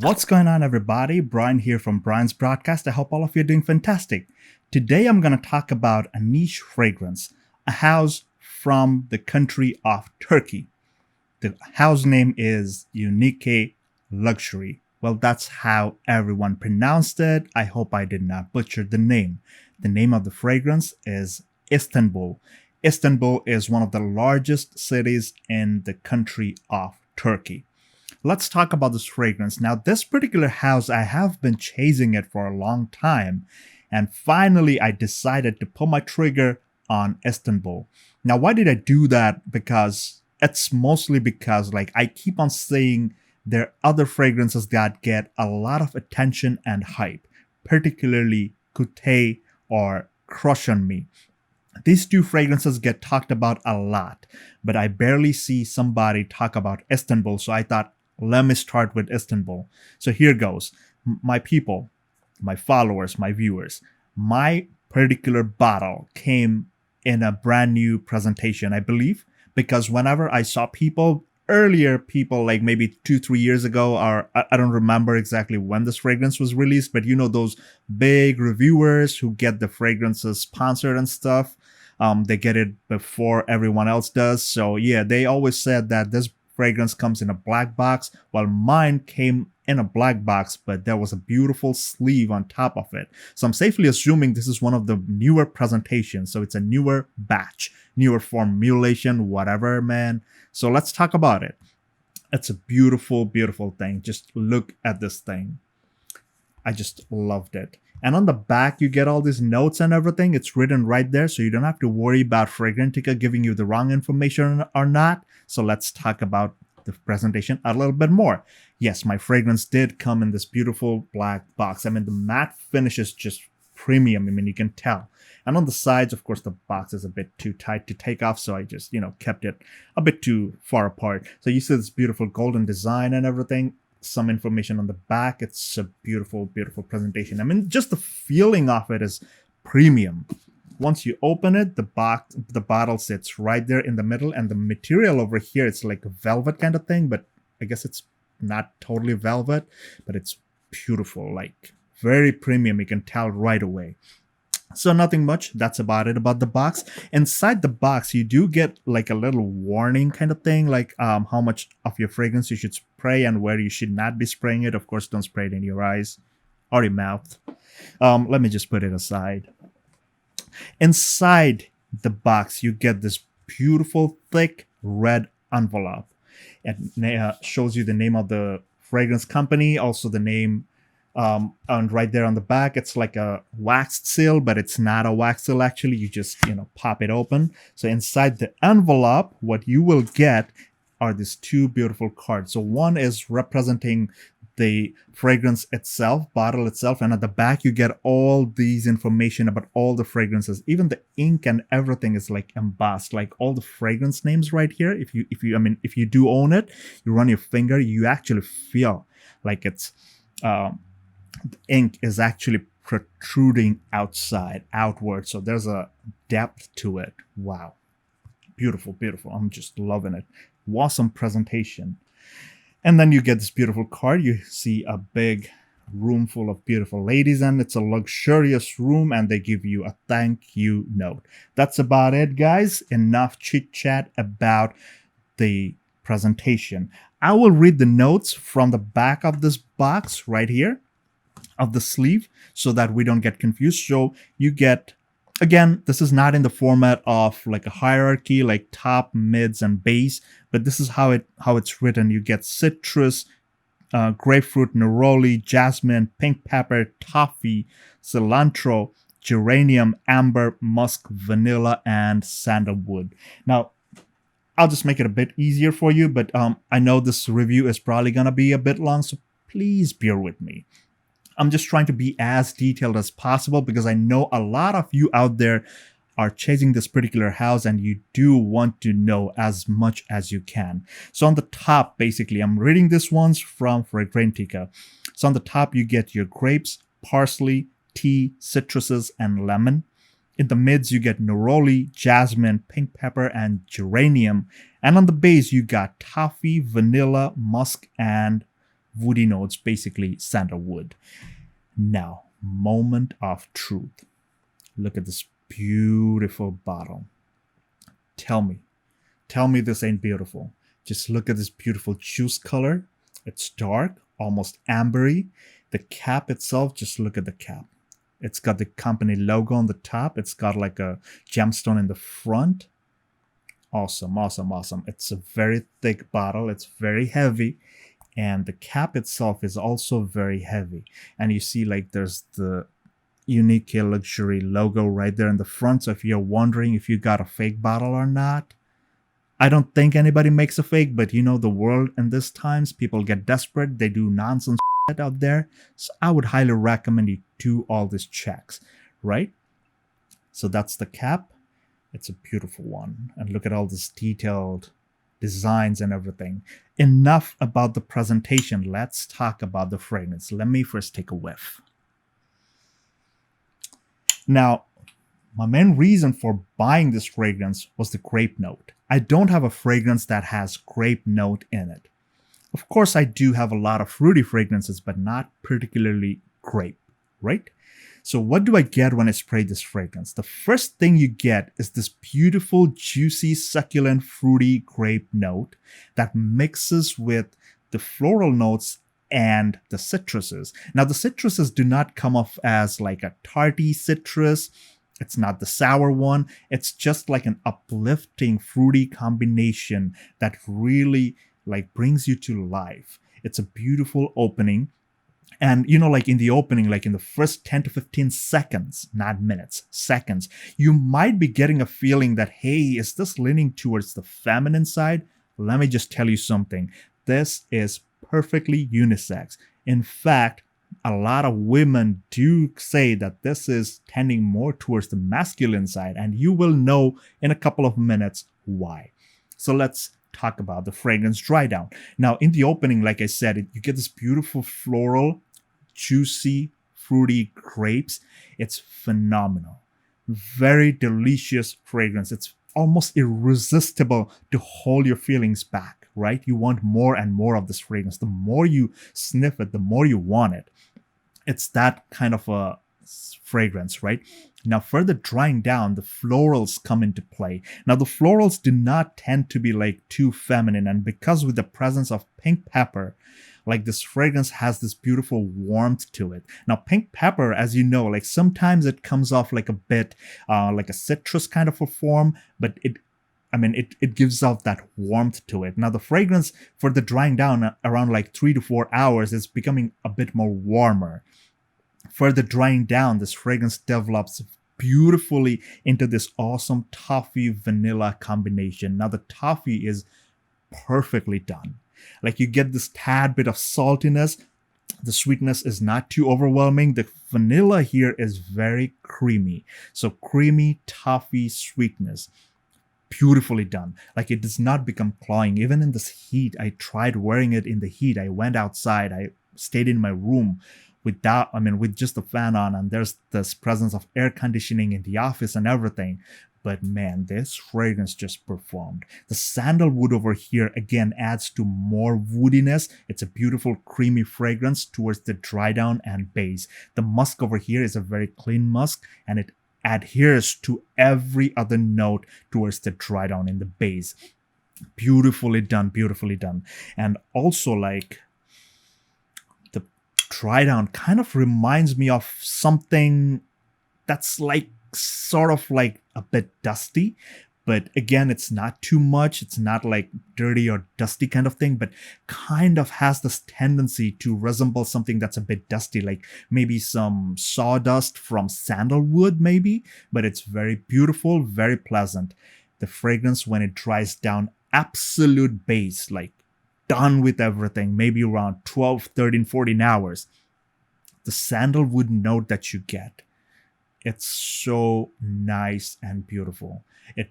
What's going on, everybody? Brian here from Brian's Broadcast. I hope all of you are doing fantastic. Today I'm going to talk about a niche fragrance, a house from the country of Turkey. The house name is Unique'e Luxury. Well, that's how everyone pronounced it. I hope I did not butcher the name. The name of the fragrance is Istanbul. Istanbul is one of the largest cities in the country of Turkey. Let's talk about this fragrance. Now, this particular house, I have been chasing it for a long time. And finally, I decided to pull my trigger on Istanbul. Now, why did I do that? Because it's mostly because I keep on saying there are other fragrances that get a lot of attention and hype, particularly Kutay or Crush on Me. These two fragrances get talked about a lot, but I barely see somebody talk about Istanbul. So I thought, let me start with Istanbul. So here goes. My people, my followers, my viewers, my particular bottle came in a brand new presentation, I believe, because whenever I saw people like maybe 2-3 years ago, or I don't remember exactly when this fragrance was released, but you know, those big reviewers who get the fragrances sponsored and stuff, they get it before everyone else does. So yeah, they always said that this fragrance comes in a black box, while mine came in a black box, but there was a beautiful sleeve on top of it. So I'm safely assuming this is one of the newer presentations. So it's a newer batch, newer formulation, whatever, man. So let's talk about it. It's a beautiful, beautiful thing. Just look at this thing. I just loved it. And on the back, you get all these notes and everything. It's written right there, so you don't have to worry about Fragrantica giving you the wrong information or not. So let's talk about the presentation a little bit more. Yes, my fragrance did come in this beautiful black box. I mean, the matte finish is just premium. I mean, you can tell. And on the sides, of course, the box is a bit too tight to take off, so I just, kept it a bit too far apart. So you see this beautiful golden design and everything. Some information on the back. It's a beautiful, beautiful presentation. I mean, just the feeling of it is premium. Once you open it, the bottle sits right there in the middle, and the material over here, it's like a velvet kind of thing, but I guess it's not totally velvet, but it's beautiful, like very premium. You can tell right away. So nothing much. That's about it about the box. Inside the box, you do get like a little warning kind of thing, like how much of your fragrance you should spray and where you should not be spraying it. Of course, don't spray it in your eyes or your mouth. Let me just put it aside. Inside the box, you get this beautiful, thick red envelope. It shows you the name of the fragrance company, also the name. And right there on the back, it's like a waxed seal, but it's not a wax seal actually. You just, pop it open. So inside the envelope, what you will get are these two beautiful cards. So one is representing the fragrance itself, bottle itself, and at the back you get all these information about all the fragrances. Even the ink and everything is like embossed, like all the fragrance names right here. If you do own it, you run your finger, you actually feel like it's the ink is actually protruding outward. So there's a depth to it. Wow. Beautiful, beautiful. I'm just loving it. Awesome presentation. And then you get this beautiful card. You see a big room full of beautiful ladies, and it's a luxurious room, and they give you a thank you note. That's about it, guys. Enough chit chat about the presentation. I will read the notes from the back of this box right here, of the sleeve, so that we don't get confused. So you get, again, this is not in the format of like a hierarchy, like top, mids, and base, but this is how it's written. You get citrus, grapefruit, neroli, jasmine, pink pepper, toffee, cilantro, geranium, amber, musk, vanilla, and sandalwood. Now, I'll just make it a bit easier for you, but I know this review is probably gonna be a bit long, so please bear with me. I'm just trying to be as detailed as possible because I know a lot of you out there are chasing this particular house and you do want to know as much as you can. So on the top, basically, I'm reading this ones from Fragrantica. So on the top, you get your grapes, parsley, tea, citruses, and lemon. In the mids, you get neroli, jasmine, pink pepper, and geranium. And on the base, you got toffee, vanilla, musk, and woody notes, basically sandalwood. Now, moment of truth. Look at this beautiful bottle. Tell me this ain't beautiful. Just look at this beautiful juice color. It's dark, almost ambery. The cap itself, just look at the cap. It's got the company logo on the top. It's got like a gemstone in the front. Awesome, awesome, awesome. It's a very thick bottle. It's very heavy. And the cap itself is also very heavy. And you see like there's the Unique'e Luxury logo right there in the front. So if you're wondering if you got a fake bottle or not, I don't think anybody makes a fake, but you know the world in these times, people get desperate. They do nonsense out there. So I would highly recommend you do all these checks, right? So that's the cap. It's a beautiful one. And look at all this detailed designs and everything. Enough about the presentation. Let's talk about the fragrance. Let me first take a whiff. Now, my main reason for buying this fragrance was the grape note. I don't have a fragrance that has grape note in it. Of course, I do have a lot of fruity fragrances, but not particularly grape, right? So what do I get when I spray this fragrance? The first thing you get is this beautiful, juicy, succulent, fruity grape note that mixes with the floral notes and the citruses. Now, the citruses do not come off as like a tarty citrus. It's not the sour one. It's just like an uplifting, fruity combination that really like brings you to life. It's a beautiful opening. And, you know, like in the opening, like in the first 10 to 15 seconds, not minutes, seconds, you might be getting a feeling that, hey, is this leaning towards the feminine side? Let me just tell you something. This is perfectly unisex. In fact, a lot of women do say that this is tending more towards the masculine side, and you will know in a couple of minutes why. So let's talk about the fragrance dry down. Now, in the opening, like I said, you get this beautiful floral, juicy, fruity grapes. It's phenomenal. Very delicious fragrance. It's almost irresistible to hold your feelings back, right? You want more and more of this fragrance. The more you sniff it, the more you want it. It's that kind of a fragrance, right? Now, further drying down, the florals come into play. Now, the florals do not tend to be like too feminine, and because with the presence of pink pepper, like this fragrance has this beautiful warmth to it. Now, pink pepper, as you know, like sometimes it comes off like a bit like a citrus kind of a form, but it gives off that warmth to it. Now, the fragrance for the drying down around like 3 to 4 hours is becoming a bit more warmer. Further drying down, this fragrance develops beautifully into this awesome toffee vanilla combination. Now, the toffee is perfectly done. Like you get this tad bit of saltiness. The sweetness is not too overwhelming. The vanilla here is very creamy. So creamy toffee sweetness. Beautifully done. Like it does not become cloying. Even in this heat, I tried wearing it in the heat. I went outside. I stayed in my room with just the fan on, and there's this presence of air conditioning in the office and everything. But man, this fragrance just performed. The sandalwood over here again adds to more woodiness. It's a beautiful creamy fragrance towards the dry down and base. The musk over here is a very clean musk, and it adheres to every other note towards the dry down in the base. Beautifully done, beautifully done. And also like the dry down kind of reminds me of something that's like sort of like a bit dusty, but again, it's not too much. It's not like dirty or dusty kind of thing, but kind of has this tendency to resemble something that's a bit dusty, like maybe some sawdust from sandalwood maybe, but it's very beautiful, very pleasant. The fragrance when it dries down, absolute base, like done with everything, maybe around 12, 13, 14 hours. The sandalwood note that you get, it's so nice and beautiful. It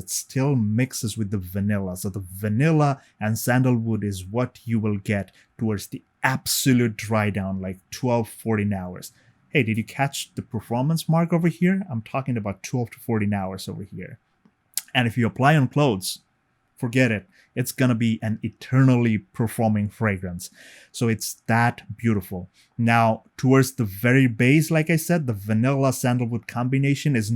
still mixes with the vanilla. So the vanilla and sandalwood is what you will get towards the absolute dry down, like 12, 14 hours. Hey, did you catch the performance mark over here? I'm talking about 12 to 14 hours over here. And if you apply on clothes, forget it. It's gonna be an eternally performing fragrance. So it's that beautiful. Now, towards the very base, like I said, the vanilla sandalwood combination does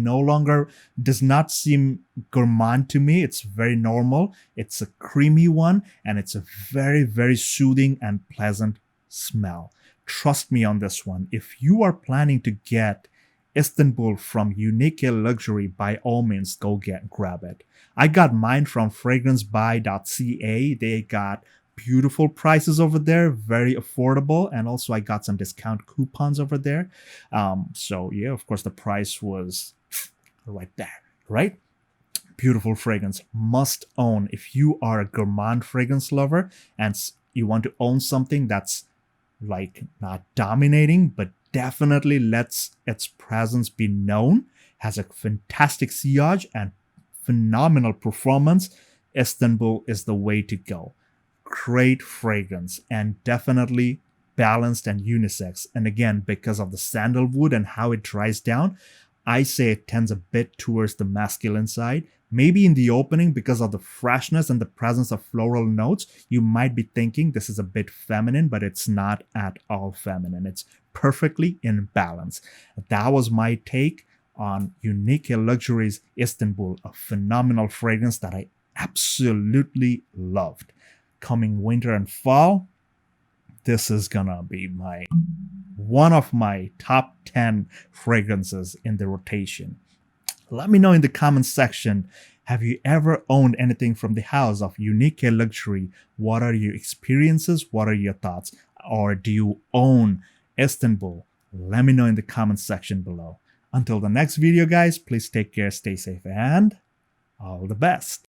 not seem gourmand to me. It's very normal. It's a creamy one, and it's a very, very soothing and pleasant smell. Trust me on this one. If you are planning to get Istanbul from Unique'e Luxury, by all means, grab it. I got mine from fragrancebuy.ca. They got beautiful prices over there, very affordable, and also I got some discount coupons over there. So yeah, of course, the price was right there, right? Beautiful fragrance, must own. If you are a gourmand fragrance lover and you want to own something that's like not dominating, but definitely lets its presence be known, has a fantastic sillage and phenomenal performance, Istanbul is the way to go. Great fragrance and definitely balanced and unisex. And again, because of the sandalwood and how it dries down, I say it tends a bit towards the masculine side. Maybe in the opening, because of the freshness and the presence of floral notes, you might be thinking this is a bit feminine, but it's not at all feminine. It's perfectly in balance. That was my take on Unique'e Luxury's Istanbul, a phenomenal fragrance that I absolutely loved. Coming winter and fall, this is gonna be one of my top 10 fragrances in the rotation. Let me know in the comments section, have you ever owned anything from the house of Unique'e Luxury? What are your experiences? What are your thoughts? Or do you own Istanbul? Let me know in the comments section below. Until the next video, guys, please take care, stay safe, and all the best.